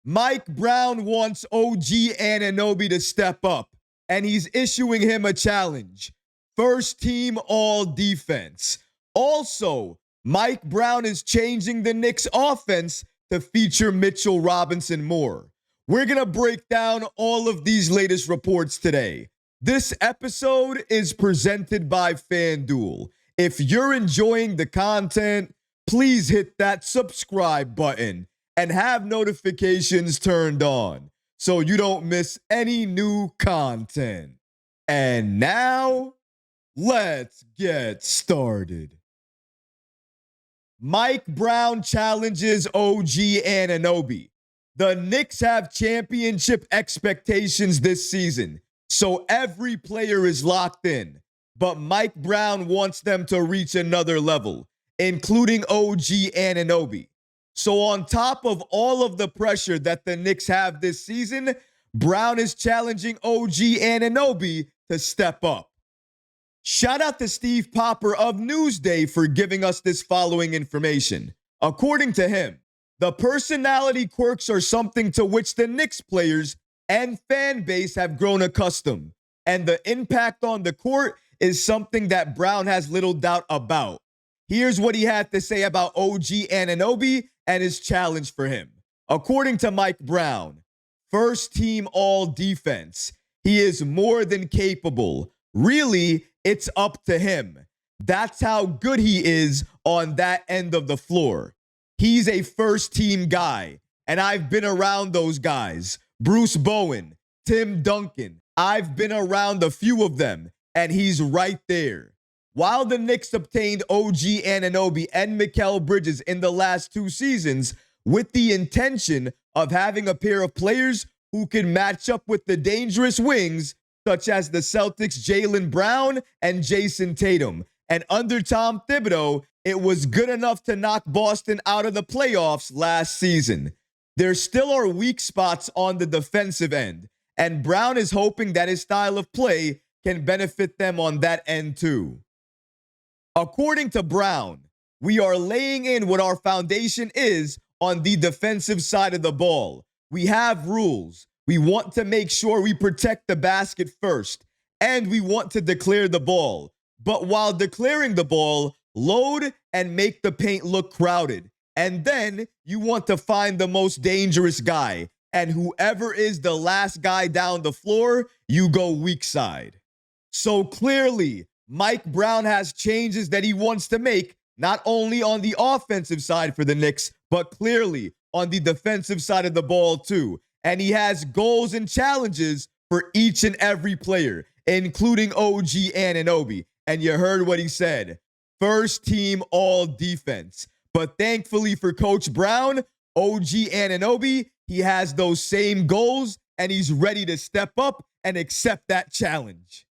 Mike Brown wants OG Anunoby to step up, and he's issuing him a challenge. First team all defense. Also, Mike Brown is changing the Knicks offense to feature Mitchell Robinson more. We're going to break down all of these latest reports today. This episode is presented by FanDuel. If you're enjoying the content, please hit that subscribe button and have notifications turned on so you don't miss any new content. And now, let's get started. Mike Brown challenges OG Anunoby. The Knicks have championship expectations this season, so every player is locked in. But Mike Brown wants them to reach another level, including OG Anunoby. So on top of all of the pressure that the Knicks have this season, Brown is challenging OG Anunoby to step up. Shout out to Steve Popper of Newsday for giving us this following information. According to him, the personality quirks are something to which the Knicks players and fan base have grown accustomed, and the impact on the court is something that Brown has little doubt about. Here's what he had to say about OG Anunoby and his challenge for him. According to Mike Brown, first team all defense. He is more than capable. Really, it's up to him. That's how good he is on that end of the floor. He's a first team guy, and I've been around those guys. Bruce Bowen, Tim Duncan. I've been around a few of them, and he's right there. While the Knicks obtained OG Anunoby and Mikal Bridges in the last 2 seasons with the intention of having a pair of players who can match up with the dangerous wings, such as the Celtics' Jaylen Brown and Jason Tatum. And under Tom Thibodeau, it was good enough to knock Boston out of the playoffs last season. There still are weak spots on the defensive end, and Brown is hoping that his style of play can benefit them on that end too. According to Brown, we are laying in what our foundation is on the defensive side of the ball. We have rules. We want to make sure we protect the basket first, and we want to declare the ball. But while declaring the ball, load and make the paint look crowded. And then you want to find the most dangerous guy, and whoever is the last guy down the floor, you go weak side. So clearly, Mike Brown has changes that he wants to make, not only on the offensive side for the Knicks, but clearly on the defensive side of the ball too. And he has goals and challenges for each and every player, including OG Anunoby. And you heard what he said. First team all defense. But thankfully for Coach Brown, OG Anunoby, he has those same goals and he's ready to step up and accept that challenge.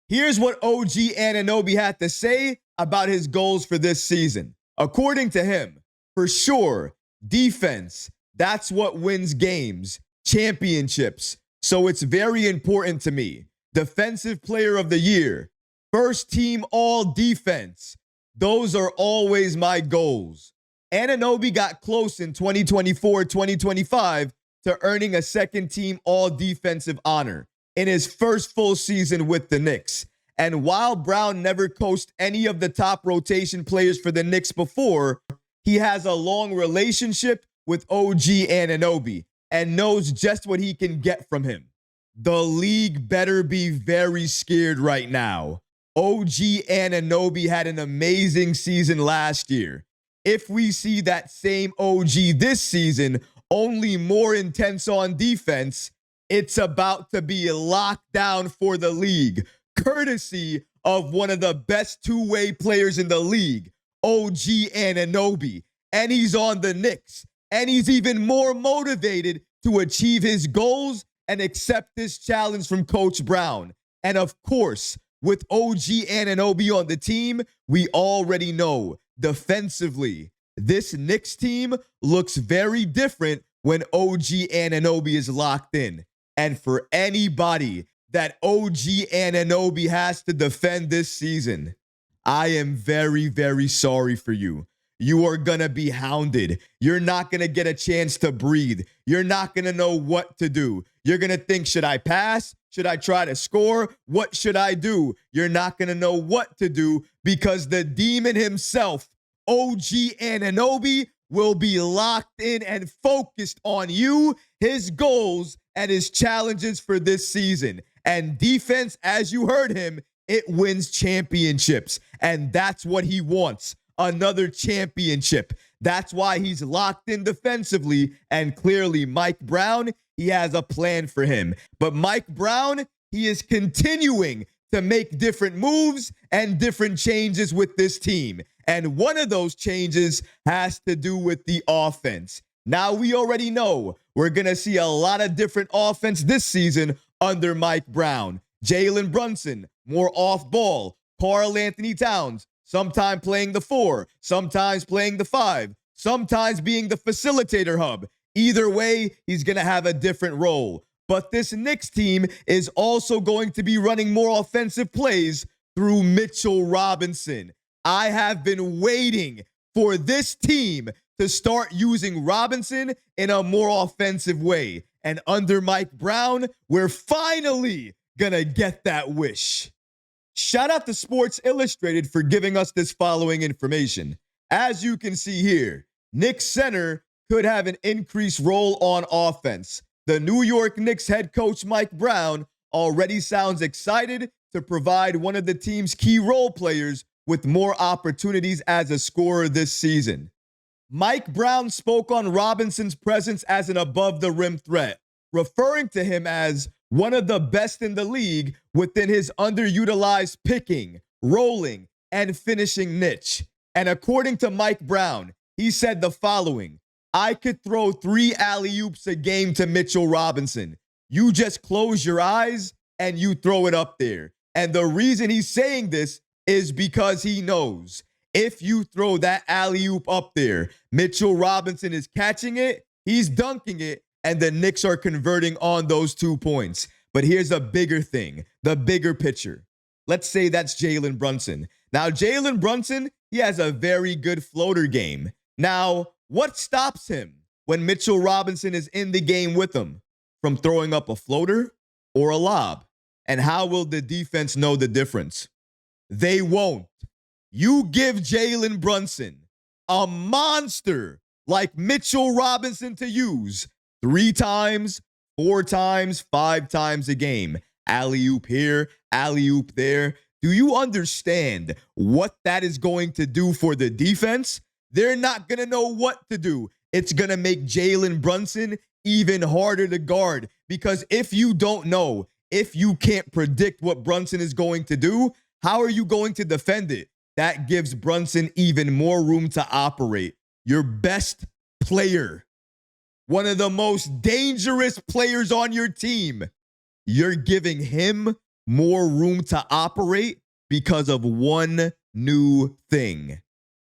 Here's what OG Anunoby had to say about his goals for this season. According to him, for sure, defense, that's what wins games, championships. So it's very important to me. Defensive Player of the Year, first team all defense. Those are always my goals. Anunoby got close in 2024-2025 to earning a second team all defensive honor in his first full season with the Knicks. And while Brown never coached any of the top rotation players for the Knicks before, he has a long relationship with OG Anunoby and knows just what he can get from him. The league better be very scared right now. OG Anunoby had an amazing season last year. If we see that same OG this season, only more intense on defense, it's about to be locked down for the league, courtesy of one of the best two-way players in the league, OG Anunoby. And he's on the Knicks. And he's even more motivated to achieve his goals and accept this challenge from Coach Brown. And of course, with OG Anunoby on the team, we already know defensively, this Knicks team looks very different when OG Anunoby is locked in. And for anybody that OG Anunoby has to defend this season, I am very, very sorry for you. you are going to be hounded. You're not going to get a chance to breathe. You're not going to know what to do. You're going to think, should I pass? Should I try to score? What should I do? You're not going to know what to do because the demon himself, OG Anunoby, will be locked in and focused on you, his goals, and his challenges for this season. And defense, as you heard him, it wins championships. And that's what he wants, another championship. That's why he's locked in defensively. And clearly, Mike Brown, he has a plan for him. But Mike Brown, he is continuing to make different moves and different changes with this team. And one of those changes has to do with the offense. Now, we already know we're going to see a lot of different offense this season under Mike Brown. Jalen Brunson, more off ball. Karl Anthony Towns, sometimes playing the 4, sometimes playing the 5, sometimes being the facilitator hub. Either way, he's going to have a different role. But this Knicks team is also going to be running more offensive plays through Mitchell Robinson. I have been waiting for this team to start using Robinson in a more offensive way. And under Mike Brown, we're finally going to get that wish. Shout out to Sports Illustrated for giving us this following information. As you can see here, Knicks center could have an increased role on offense. The New York Knicks head coach Mike Brown already sounds excited to provide one of the team's key role players with more opportunities as a scorer this season. Mike Brown spoke on Robinson's presence as an above-the-rim threat, referring to him as one of the best in the league within his underutilized picking, rolling, and finishing niche. And according to Mike Brown, he said the following: I could throw 3 alley-oops a game to Mitchell Robinson. You just close your eyes and you throw it up there. And the reason he's saying this is because he knows if you throw that alley-oop up there, Mitchell Robinson is catching it, he's dunking it, and the Knicks are converting on those 2 points. But here's a bigger thing, the bigger picture. Let's say that's Jalen Brunson. Now, Jalen Brunson, he has a very good floater game. Now, what stops him when Mitchell Robinson is in the game with him from throwing up a floater or a lob? And how will the defense know the difference? They won't. You give Jalen Brunson a monster like Mitchell Robinson to use 3 times, 4 times, 5 times a game. Alley-oop here, alley-oop there. Do you understand what that is going to do for the defense? They're not going to know what to do. It's going to make Jalen Brunson even harder to guard, because if you don't know, if you can't predict what Brunson is going to do, how are you going to defend it? That gives Brunson even more room to operate. Your best player, one of the most dangerous players on your team, you're giving him more room to operate because of one new thing.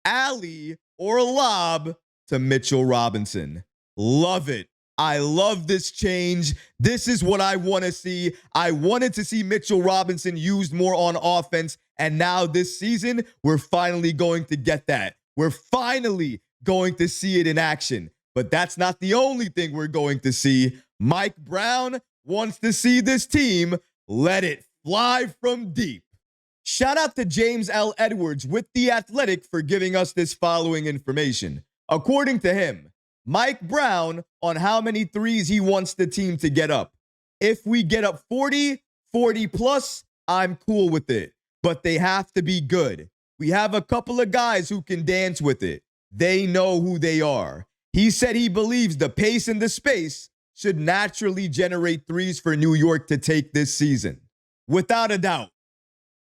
Alley or lob to Mitchell Robinson. Love it. I love this change. This is what I want to see. I wanted to see Mitchell Robinson used more on offense, and now this season, we're finally going to get that. We're finally going to see it in action. But that's not the only thing we're going to see. Mike Brown wants to see this team let it fly from deep. Shout out to James L. Edwards with The Athletic for giving us this following information. According to him, Mike Brown on how many threes he wants the team to get up. If we get up 40 plus, I'm cool with it. But they have to be good. We have a couple of guys who can dance with it. They know who they are. He said he believes the pace and the space should naturally generate threes for New York to take this season. Without a doubt,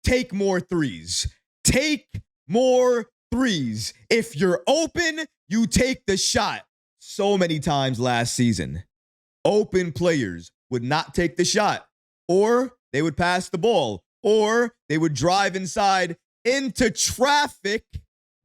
take more threes. Take more threes. If you're open, you take the shot. So many times last season, open players would not take the shot, or they would pass the ball, or they would drive inside into traffic,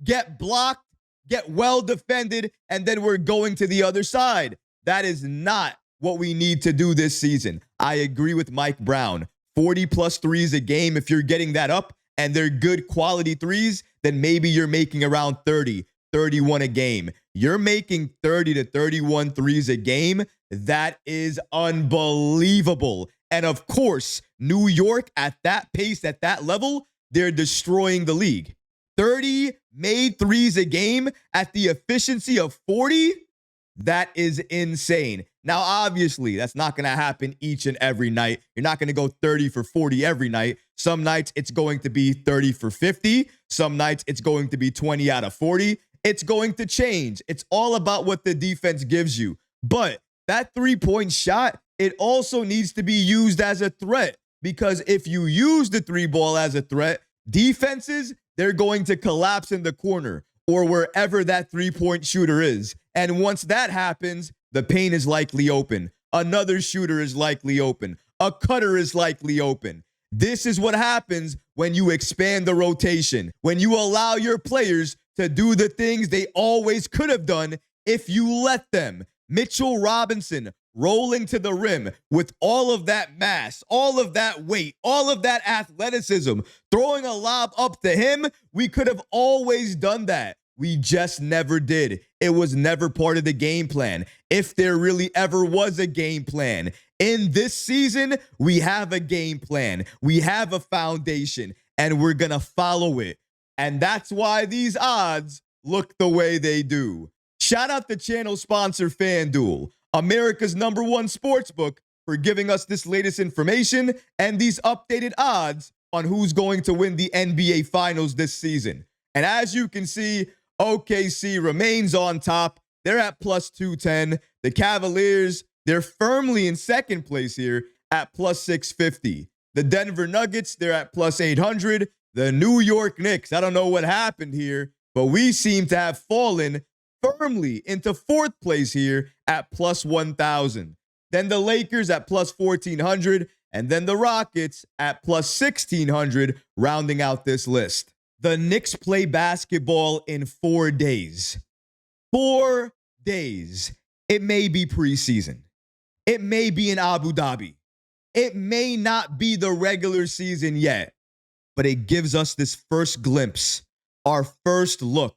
get blocked, get well defended, and then we're going to the other side. That is not what we need to do this season. I agree with Mike Brown. 40 plus threes a game, if you're getting that up and they're good quality threes, then maybe you're making around 30, 31 a game. You're making 30 to 31 threes a game. That is unbelievable. And of course, New York at that pace, at that level, they're destroying the league. 30 made threes a game at the efficiency of 40. That is insane. Now, obviously, that's not going to happen each and every night. You're not going to go 30 for 40 every night. Some nights it's going to be 30 for 50. Some nights it's going to be 20 out of 40. It's going to change. It's all about what the defense gives you. But that three-point shot, it also needs to be used as a threat, because if you use the three ball as a threat, defenses, they're going to collapse in the corner or wherever that three-point shooter is. And once that happens, the paint is likely open. Another shooter is likely open. A cutter is likely open. This is what happens when you expand the rotation, when you allow your players to do the things they always could have done if you let them. Mitchell Robinson rolling to the rim with all of that mass, all of that weight, all of that athleticism, throwing a lob up to him. We could have always done that. We just never did. It was never part of the game plan. If there really ever was a game plan. In this season, we have a game plan. We have a foundation, and we're going to follow it. And that's why these odds look the way they do. Shout out the channel sponsor FanDuel, America's #1 sportsbook, for giving us this latest information and these updated odds on who's going to win the NBA Finals this season. And as you can see, OKC remains on top. They're at plus 210. The Cavaliers, they're firmly in second place here at plus 650. The Denver Nuggets, they're at plus 800. The New York Knicks, I don't know what happened here, but we seem to have fallen firmly into fourth place here at plus 1,000. Then the Lakers at plus 1,400, and then the Rockets at plus 1,600, rounding out this list. The Knicks play basketball in 4 days. 4 days. It may be preseason. It may be in Abu Dhabi. It may not be the regular season yet, but it gives us this first glimpse, our first look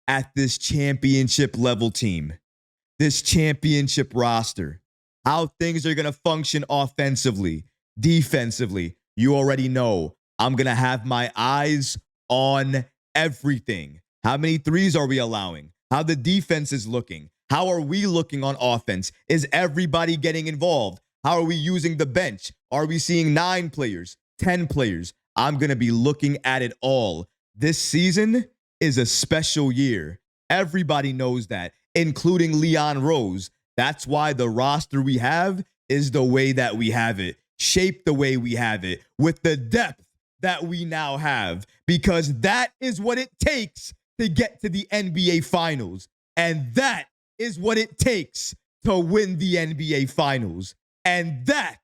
at this championship level team, this championship roster, how things are going to function offensively, defensively. You already know I'm going to have my eyes on everything. How many threes are we allowing? How the defense is looking? How are we looking on offense? Is everybody getting involved? How are we using the bench? Are we seeing 9 players, 10 players? I'm going to be looking at it all. This season is a special year. Everybody knows that, including Leon Rose. That's why the roster we have is the way that we have it, shaped the way we have it, with the depth that we now have, because that is what it takes to get to the NBA Finals. And that is what it takes to win the NBA Finals. And that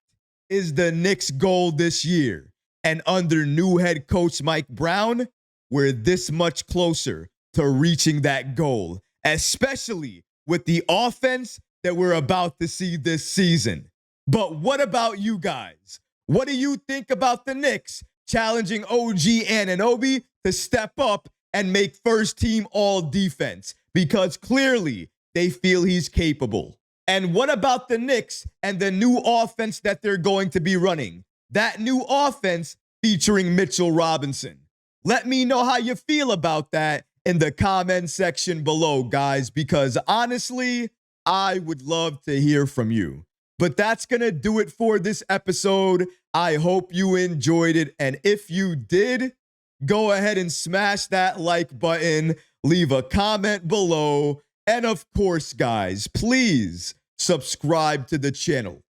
is the Knicks' goal this year. And under new head coach Mike Brown, we're this much closer to reaching that goal, especially with the offense that we're about to see this season. But what about you guys? What do you think about the Knicks challenging OG Anunoby to step up and make first team all defense? Because clearly they feel he's capable. And what about the Knicks and the new offense that they're going to be running? That new offense featuring Mitchell Robinson. Let me know how you feel about that in the comment section below, guys, because honestly, I would love to hear from you. But that's going to do it for this episode. I hope you enjoyed it. And if you did, go ahead and smash that like button, leave a comment below. And of course, guys, please subscribe to the channel.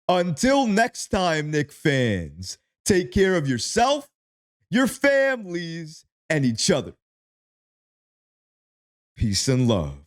Until next time, Knicks fans, take care of yourself, your families, and each other. Peace and love.